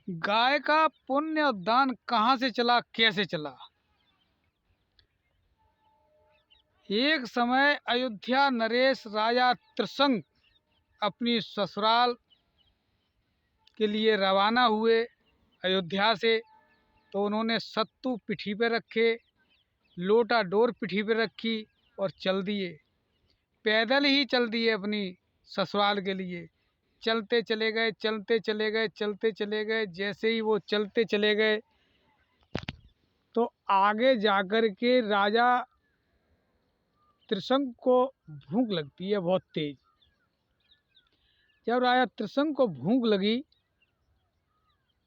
गाय का पुण्य और दान कहाँ से चला, कैसे चला। एक समय अयोध्या नरेश राजा त्रिशंक अपनी ससुराल के लिए रवाना हुए अयोध्या से। तो उन्होंने सत्तू पिठी पे रखे, लोटा डोर पिठी पे रखी और चल दिए। पैदल ही चल दिए अपनी ससुराल के लिए। चलते चले गए, चलते चले गए, चलते चले गए। जैसे ही वो चलते चले गए तो आगे जाकर के राजा त्रिशंक को भूख लगती है बहुत तेज। जब राजा त्रिशंक को भूख लगी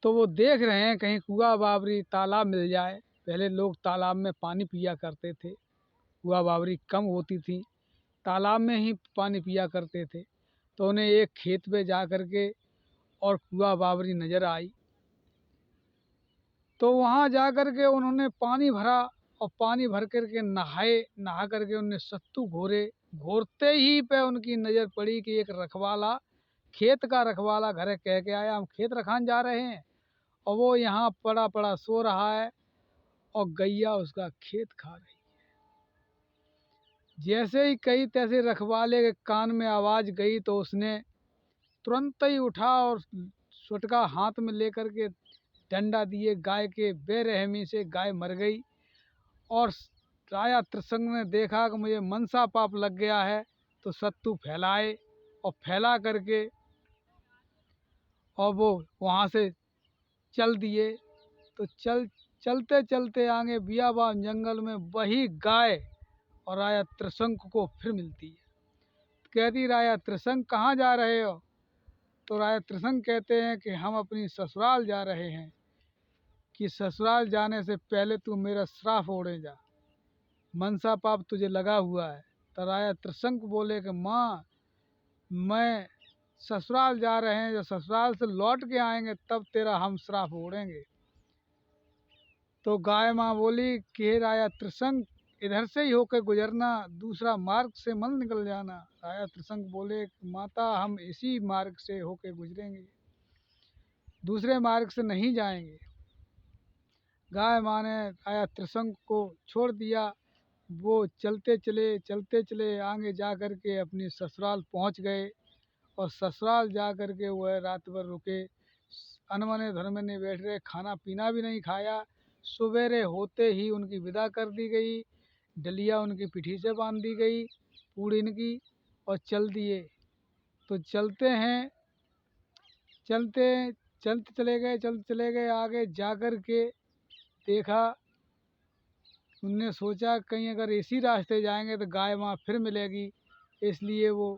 तो वो देख रहे हैं कहीं कुआं बावरी तालाब मिल जाए। पहले लोग तालाब में पानी पिया करते थे, कुआं बावरी कम होती थी, तालाब में ही पानी पिया करते थे। तो उन्हें एक खेत पे जा कर के और कुआं बावरी नज़र आई। तो वहाँ जा कर के उन्होंने पानी भरा और पानी भर कर के नहाए। नहा कर के उन्होंने सत्तू घोरे। घोरते ही पे उनकी नज़र पड़ी कि एक रखवाला, खेत का रखवाला घर कह के आया, हम खेत रखान जा रहे हैं और वो यहाँ पड़ा पड़ा सो रहा है और गैया उसका खेत खा रही। जैसे ही कही तैसे रखवाले के कान में आवाज़ गई तो उसने तुरंत ही उठा और सुटका हाथ में लेकर के डंडा दिए गाय के। बेरहमी से गाय मर गई। और राजा त्रिशंक ने देखा कि मुझे मनसा पाप लग गया है, तो सत्तू फैलाए और फैला करके और वो वहाँ से चल दिए। तो चलते चलते आगे बियाबान जंगल में वही गाय और राजा त्रिशंक को फिर मिलती है। कहती, राजा त्रिशंक कहाँ जा रहे हो। तो राजा त्रिशंक कहते हैं कि हम अपनी ससुराल जा रहे हैं, कि ससुराल जाने से पहले तू मेरा श्राप ओढ़े जा, मनसा पाप तुझे लगा हुआ है। तो राजा त्रिशंक बोले कि माँ, मैं ससुराल जा रहे हैं, जब ससुराल से लौट के आएंगे तब तेरा हम श्राप ओढ़ेंगे। तो गाय माँ बोली कि हे राजा त्रिशंक, इधर से ही होकर गुजरना, दूसरा मार्ग से मत निकल जाना। राजा त्रिशंक बोले, माता हम इसी मार्ग से होकर गुजरेंगे, दूसरे मार्ग से नहीं जाएंगे। गाय माँ ने राजा त्रिशंक को छोड़ दिया। वो चलते चले आगे जा कर के अपनी ससुराल पहुंच गए। और ससुराल जा कर के वह रात भर रुके, अनमने धर्मने बैठ रहे, खाना पीना भी नहीं खाया। सवेरे होते ही उनकी विदा कर दी गई, डलिया उनकी पिठी से बांध दी गई पूड़िन की, और चल दिए। तो चलते हैं, चलते चले गए आगे जा कर के देखा। उनने सोचा कहीं अगर इसी रास्ते जाएंगे तो गाय माँ फिर मिलेगी, इसलिए वो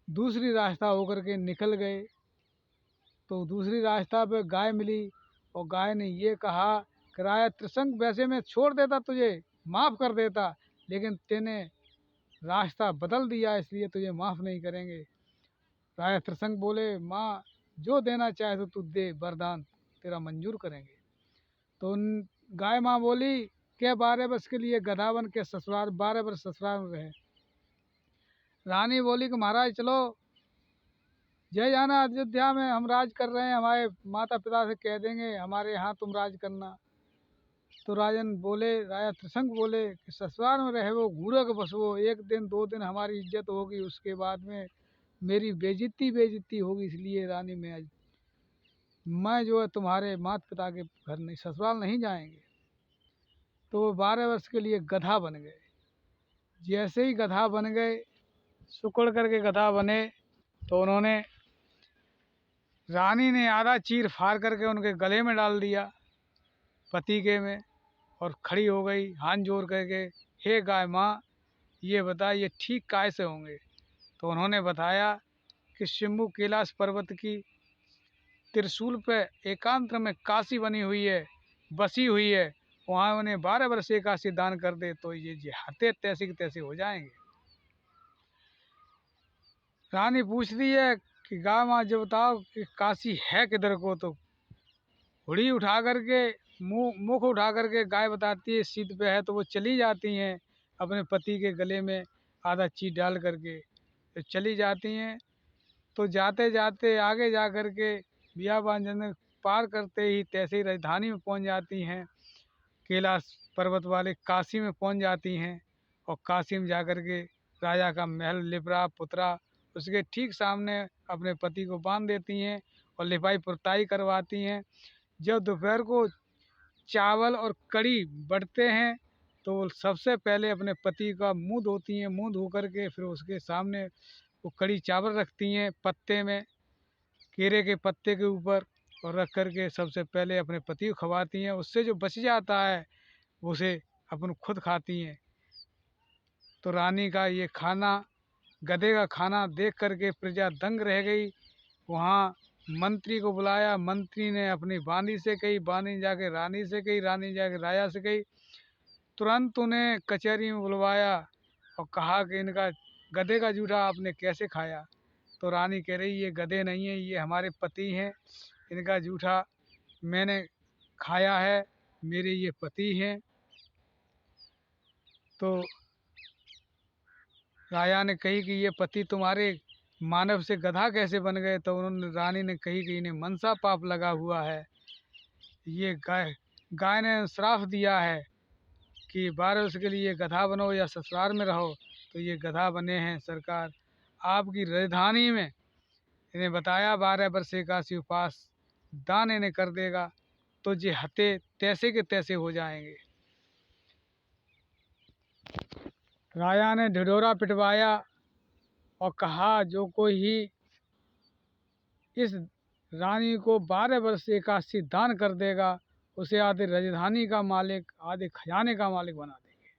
दूसरी रास्ता होकर के निकल गए। तो दूसरी रास्ता पे गाय मिली और गाय ने ये कहा कि राजा त्रिशंक, वैसे मैं छोड़ देता, तुझे माफ़ कर देता, लेकिन तेने रास्ता बदल दिया, इसलिए तुझे माफ़ नहीं करेंगे। राजा त्रिशंक बोले, माँ जो देना चाहे तो तू दे, वरदान तेरा मंजूर करेंगे। तो उन गाय माँ बोली कि 12 वर्ष के लिए गधा बन के ससुराल, 12 वर्ष ससुराल में रहे। रानी बोली कि महाराज चलो, जय जाना अयोध्या में, हम राज कर रहे हैं, हमारे माता पिता से कह देंगे हमारे यहाँ तुम राज करना। तो राजन बोले, राजा त्रिशंक बोले कि ससुराल में रहे वो घूरे के बस, वो 1 दिन 2 दिन हमारी इज्जत होगी, उसके बाद में मेरी बेइज्जती होगी, इसलिए रानी मैं जो है तुम्हारे माता पिता के घर नहीं, ससुराल नहीं जाएंगे। तो वो 12 वर्ष के लिए गधा बन गए। जैसे ही गधा बन गए, सुकड़ करके गधा बने, तो उन्होंने, रानी ने आधा चीर फाड़ करके उनके गले में डाल दिया, पति के में, और खड़ी हो गई हाथ जोड़ करके, हे गाय माँ, ये बता ये ठीक कैसे होंगे। तो उन्होंने बताया कि शंभू कैलाश पर्वत की त्रिशूल पे एकांत में काशी बनी हुई है, बसी हुई है, वहाँ उन्हें 12 वर्ष एकाशी दान कर दे तो ये हते तैसे के तैसे हो जाएंगे। रानी पूछती है कि गाय माँ जो बताओ कि काशी है किधर को। तो हुड़ी उठा करके, मुख उठा करके गाय बताती है सीध पे है। तो वो चली जाती हैं अपने पति के गले में आधा चीज डाल करके, तो चली जाती हैं। तो जाते जाते आगे जा कर के बियाबान पार करते ही तैसे ही राजधानी में पहुंच जाती हैं। कैलाश पर्वत वाले काशी में पहुंच जाती हैं और काशी में जाकर के राजा का महल लिपरा पुतरा उसके ठीक सामने अपने पति को बांध देती हैं और लिपाई पुताई करवाती हैं। जब दोपहर को चावल और कड़ी बढ़ते हैं तो वो सबसे पहले अपने पति का मुंह धोती हैं। मुंह धो करके फिर उसके सामने वो कड़ी चावल रखती हैं पत्ते में, केरे के पत्ते के ऊपर, और रख करके सबसे पहले अपने पति को खवाती हैं। उससे जो बच जाता है उसे अपन खुद खाती हैं। तो रानी का ये खाना, गधे का खाना देख करके प्रजा दंग रह गई। वहाँ मंत्री को बुलाया, मंत्री ने अपनी बानी से कही, बानी जाके रानी से कही, रानी जाके राजा से कही। तुरंत उन्हें कचहरी में बुलवाया और कहा कि इनका गधे का जूठा आपने कैसे खाया। तो रानी कह रही ये गधे नहीं है, ये हमारे पति हैं, इनका जूठा मैंने खाया है, मेरे ये पति हैं। तो राजा ने कही कि ये पति तुम्हारे मानव से गधा कैसे बन गए। तो उन्होंने रानी ने कही कि इन्हें मनसा पाप लगा हुआ है। ये गाय ने श्राप दिया है कि 12 वर्ष के लिए गधा बनो या ससुराल में रहो, तो ये गधा बने हैं। सरकार आपकी राजधानी में इन्हें बताया 12 वर्ष एकादशी उपवास दान इन्हें कर देगा तो ये हते तैसे के तैसे हो जाएंगे। राजा ने ढिढोरा पिटवाया और कहा जो कोई ही इस रानी को 12 वर्ष एकादशी दान कर देगा उसे आधे राजधानी का मालिक, आधे खजाने का मालिक बना देंगे।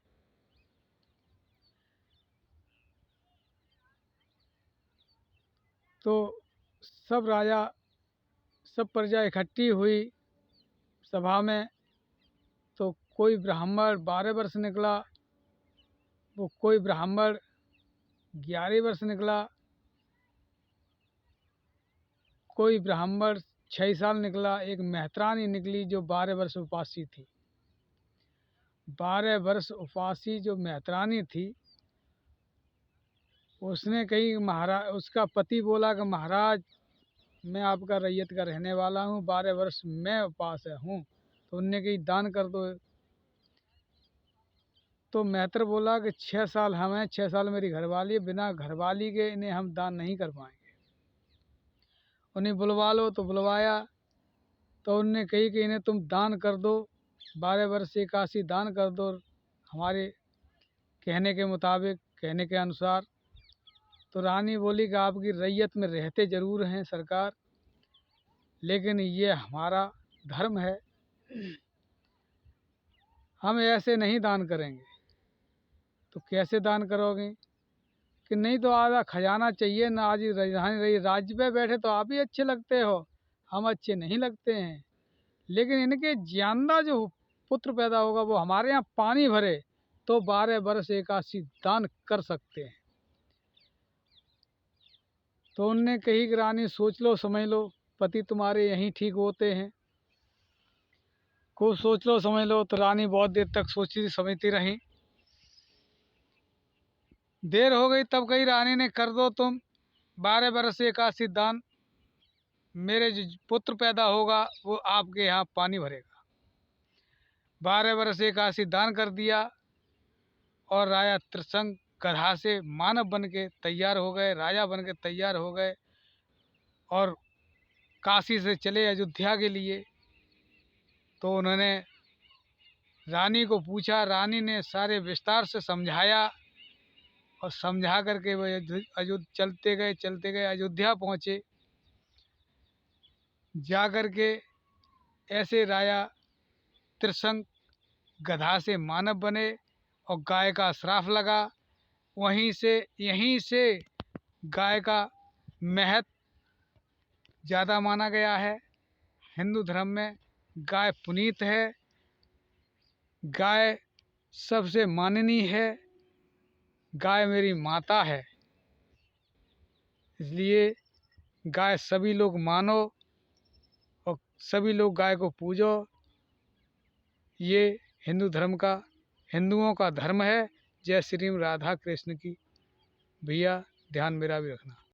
तो सब राजा, सब प्रजा इकट्ठी हुई सभा में। तो कोई ब्राह्मण 12 वर्ष निकला, वो कोई ब्राह्मण 11 वर्ष निकला, कोई ब्राह्मण 6 साल निकला। एक मेहतरानी निकली जो 12 वर्ष उपासी थी। 12 वर्ष उपासी जो मेहतरानी थी उसने कही महाराज, उसका पति बोला कि महाराज मैं आपका रैयत का रहने वाला हूँ, 12 वर्ष मैं उपास हूँ, तो उनने कही दान कर दो। तो मेहतर बोला कि 6 साल हम हैं, 6 साल मेरी घरवाली है, बिना घरवाली के इन्हें हम दान नहीं कर पाएंगे। उन्हें बुलवा लो। तो बुलवाया तो उनने कही कि इन्हें तुम दान कर दो, 12 वर्ष एकादशी दान कर दो हमारे कहने के मुताबिक, कहने के अनुसार। तो रानी बोली कि आपकी रैयत में रहते ज़रूर हैं सरकार, लेकिन ये हमारा धर्म है, हम ऐसे नहीं दान करेंगे। तो कैसे दान करोगे कि नहीं तो आधा खजाना चाहिए ना, आज राजधानी रही, राज्य पे बैठे तो आप ही अच्छे लगते हो, हम अच्छे नहीं लगते हैं, लेकिन इनके ज्यादा जो पुत्र पैदा होगा वो हमारे यहाँ पानी भरे तो 12 वर्ष एकादशी दान कर सकते हैं। तो उनने कही कि रानी सोच लो समझ लो, पति तुम्हारे यहीं ठीक होते हैं, खूब सोच लो समझ लो। तो रानी बहुत देर तक सोचती समझती रही। देर हो गई तब कही रानी ने कर दो तुम 12 वर्ष एकादशी दान, मेरे जो पुत्र पैदा होगा वो आपके यहाँ पानी भरेगा। 12 वर्ष एकादशी दान कर दिया और राजा त्रिशंक गधा से मानव बन के तैयार हो गए, राजा बन के तैयार हो गए और काशी से चले अयोध्या के लिए। तो उन्होंने रानी को पूछा, रानी ने सारे विस्तार से समझाया और समझा करके वो चलते गए अयोध्या पहुँचे। जा कर के ऐसे राजा त्रिशंक गधा से मानव बने और गाय का श्राप लगा। यहीं से गाय का महत्व ज़्यादा माना गया है। हिंदू धर्म में गाय पुनीत है, गाय सबसे माननीय है, गाय मेरी माता है, इसलिए गाय सभी लोग मानो और सभी लोग गाय को पूजो। ये हिंदुओं का धर्म है। जय श्री राधा कृष्ण की। भैया ध्यान मेरा भी रखना।